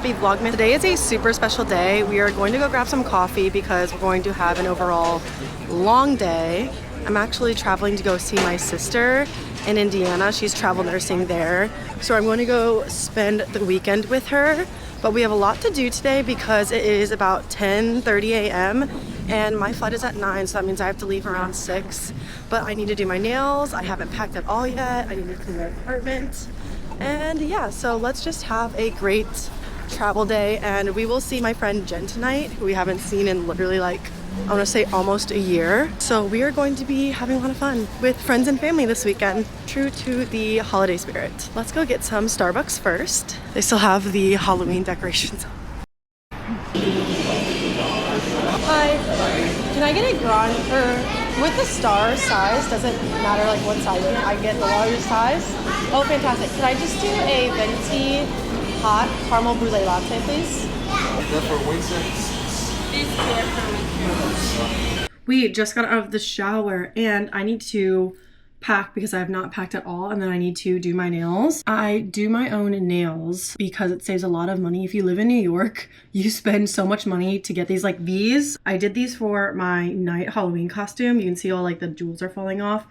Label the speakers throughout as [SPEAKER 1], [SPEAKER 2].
[SPEAKER 1] happy Vlogmas. Today is a super special day. We are going to go grab some coffee because we're going to have an overall long day. I'm actually traveling to go see my sister in Indiana. She's travel nursing there. So I'm going to go spend the weekend with her. But we have a lot to do today because it is about 10:30 a.m. and my flight is at 9, so that means I have to leave around 6. But I need to do my nails. I haven't packed at all yet. I need to clean my apartment. And yeah, so let's just have a great travel day, and we will see my friend Jen tonight, who we haven't seen in literally like, I want to say almost a year. So we are going to be having a lot of fun with friends and family this weekend, true to the holiday spirit. Let's go get some Starbucks first. They still have the Halloween decorations. Hi, can I get a grwm with the star size? Doesn't matter like what size I get, the largest size. Oh, fantastic. Can I just do a venti hot caramel brulee latte, please?
[SPEAKER 2] That's for Wednesday.
[SPEAKER 1] We just got out of the shower and I need to pack because I have not packed at all, and then I need to do my nails. I do my own nails because it saves a lot of money. If you live in New York, you spend so much money to get these like these. I did these for my night Halloween costume. You can see all like the jewels are falling off,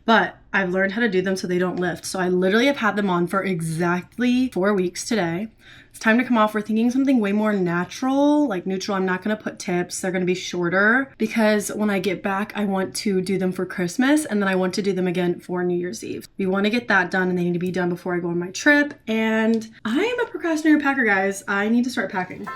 [SPEAKER 1] but I've learned how to do them so they don't lift. So I literally have had them on for exactly 4 weeks today. It's time to come off. We're thinking something way more natural, like neutral. I'm not going to put tips. They're going to be shorter because when I get back, I want to do them for Christmas, and then I want to do them again for New Year's Eve. We want to get that done, and they need to be done before I go on my trip. And I am a procrastinator packer, guys. I need to start packing.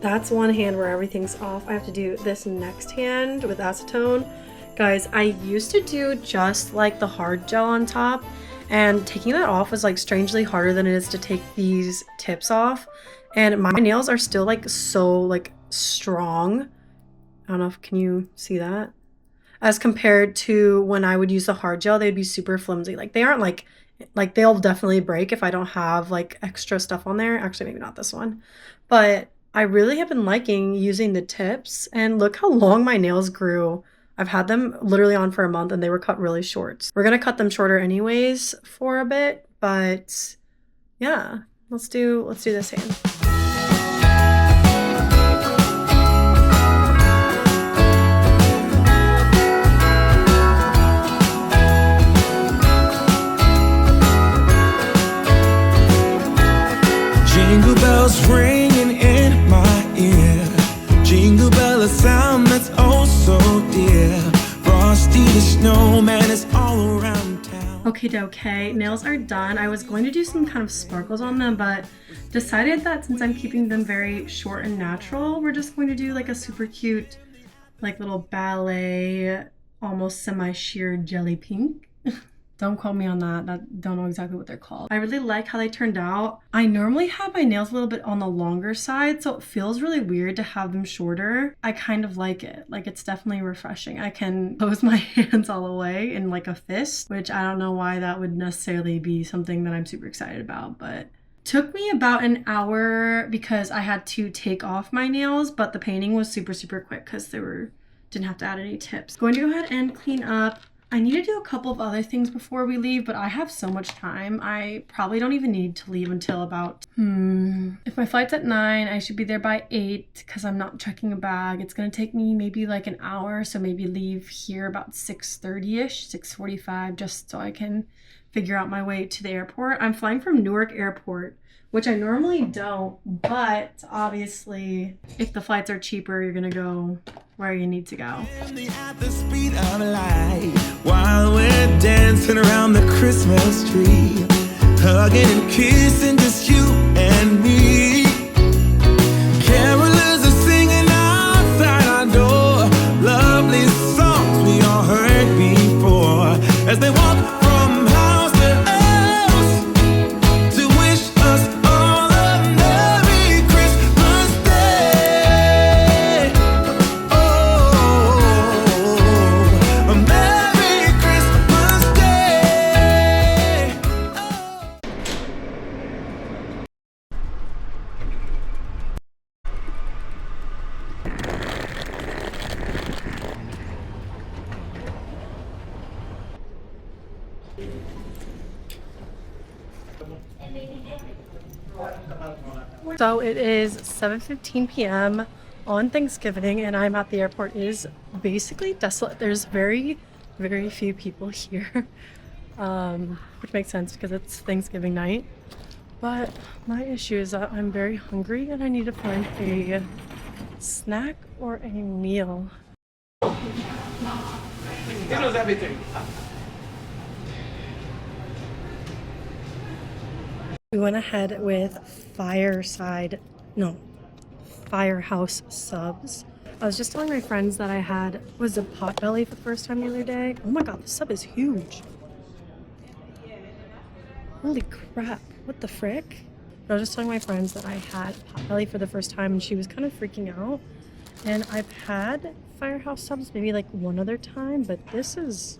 [SPEAKER 1] That's one hand where everything's off. I have to do this next hand with acetone. Guys, I used to do just like the hard gel on top, and taking that off was like strangely harder than it is to take these tips off. And my nails are still like so like strong. I don't know if, can you see that? As compared to when I would use the hard gel, they'd be super flimsy. Like they aren't like they'll definitely break if I don't have like extra stuff on there. Actually, maybe not this one, but I really have been liking using the tips, and look how long my nails grew. I've had them literally on for a month and they were cut really short. We're gonna cut them shorter anyways for a bit, but yeah, let's do this hand.
[SPEAKER 3] Jingle bells ringing in my ear. Jingle bell, a sound that's oh so dear. Frosty the snowman is all around town.
[SPEAKER 1] Okay, nails are done. I was going to do some kind of sparkles on them, but decided that since I'm keeping them very short and natural, we're just going to do like a super cute, like little ballet, almost semi-sheer jelly pink. Don't quote me on that. Don't know exactly what they're called. I really like how they turned out. I normally have my nails a little bit on the longer side, so it feels really weird to have them shorter. I kind of like it. Like, it's definitely refreshing. I can close my hands all the way in like a fist, which I don't know why that would necessarily be something that I'm super excited about, but Took me about an hour because I had to take off my nails, but the painting was super, super quick because didn't have to add any tips. Going to go ahead and clean up. I need to do a couple of other things before we leave, but I have so much time. I probably don't even need to leave until about, if my flight's at 9, I should be there by 8 because I'm not checking a bag. It's gonna take me maybe like an hour, so maybe leave here about 6:30-ish, 6:45, just so I can figure out my way to the airport. I'm flying from Newark Airport, which I normally don't, but obviously if the flights are cheaper, you're gonna go where you need to go.
[SPEAKER 3] At the speed of light, while we're dancing around the Christmas tree, hugging and kissing, just you and me. Carolers are singing outside our door, lovely songs we all heard before, as they walk from house to house to wish us all a Merry Christmas Day. Oh, a Merry Christmas Day.
[SPEAKER 1] So it is 7:15 p.m. on Thanksgiving and I'm at the airport. It is basically desolate. There's very, very few people here, which makes sense because it's Thanksgiving night. But my issue is that I'm very hungry and I need to find a snack or a meal.
[SPEAKER 2] He knows everything.
[SPEAKER 1] We went ahead with Firehouse subs. I was just telling my friends that I was a Potbelly for the first time the other day. Oh my god, the sub is huge. Holy crap, what the frick? I was just telling my friends that I had Potbelly for the first time and she was kind of freaking out. And I've had Firehouse subs maybe like one other time, but this is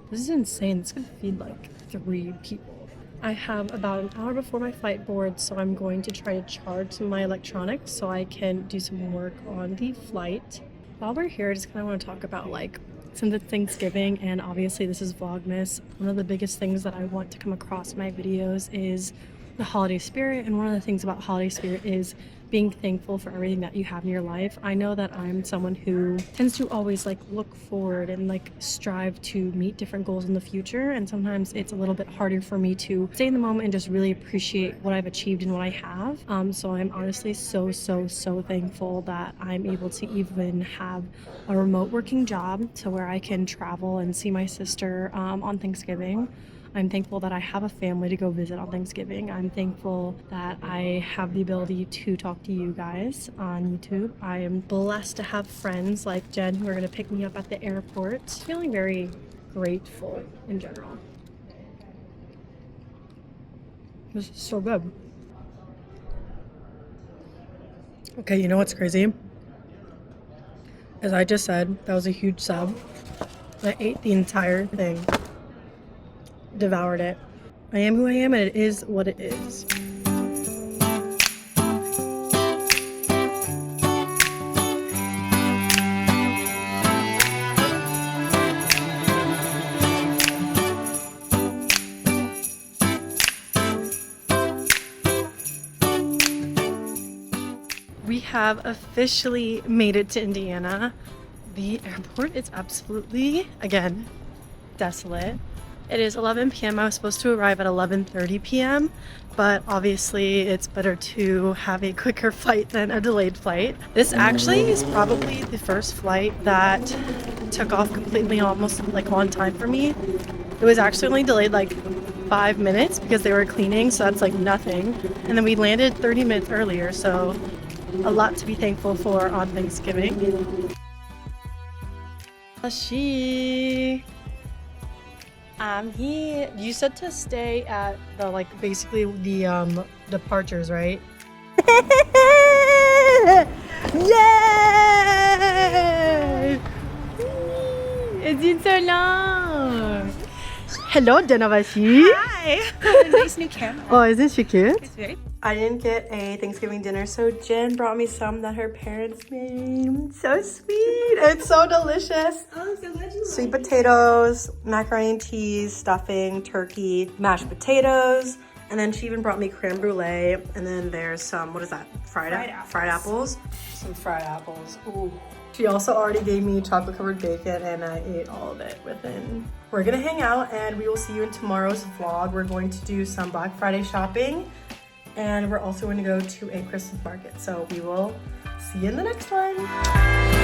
[SPEAKER 1] insane. It's gonna feed like 3 people. I have about an hour before my flight board, so I'm going to try to charge some of my electronics so I can do some work on the flight. While we're here, I just kind of want to talk about, like, since it's Thanksgiving and obviously this is Vlogmas, one of the biggest things that I want to come across in my videos is the holiday spirit. And one of the things about holiday spirit is being thankful for everything that you have in your life. I know that I'm someone who tends to always like look forward and like strive to meet different goals in the future, and sometimes it's a little bit harder for me to stay in the moment and just really appreciate what I've achieved and what I have. So I'm honestly so thankful that I'm able to even have a remote working job to where I can travel and see my sister on Thanksgiving. I'm thankful that I have a family to go visit on Thanksgiving. I'm thankful that I have the ability to talk to you guys on YouTube. I am blessed to have friends like Jen who are going to pick me up at the airport. Feeling very grateful in general. This is so good. Okay, you know what's crazy? As I just said, that was a huge sub. I ate the entire thing. Devoured it. I am who I am and it is what it is. We have officially made it to Indiana. The airport is absolutely, again, desolate. It is 11 p.m. I was supposed to arrive at 11:30 p.m., but obviously it's better to have a quicker flight than a delayed flight. This actually is probably the first flight that took off completely almost like on time for me. It was actually only delayed like 5 minutes because they were cleaning, so that's like nothing. And then we landed 30 minutes earlier, so a lot to be thankful for on Thanksgiving. I'm here. You said to stay at the like basically the departures, right? Yay! It's been so long. Hello, Denavashi.
[SPEAKER 2] Hi. Nice new camera.
[SPEAKER 1] Oh, isn't she cute?
[SPEAKER 2] It's very.
[SPEAKER 1] I didn't get a Thanksgiving dinner, so Jen brought me some that her parents made. So sweet. It's so delicious.
[SPEAKER 2] Oh, I'm so glad you
[SPEAKER 1] Sweet potatoes, macaroni and cheese, stuffing, turkey, mashed potatoes, and then she even brought me creme brulee. And then there's some, what is that? Fried apples. Some fried apples. Ooh. She also already gave me chocolate covered bacon and I ate all of it within. We're gonna hang out and we will see you in tomorrow's vlog. We're going to do some Black Friday shopping and we're also going to go to a Christmas market. So we will see you in the next one.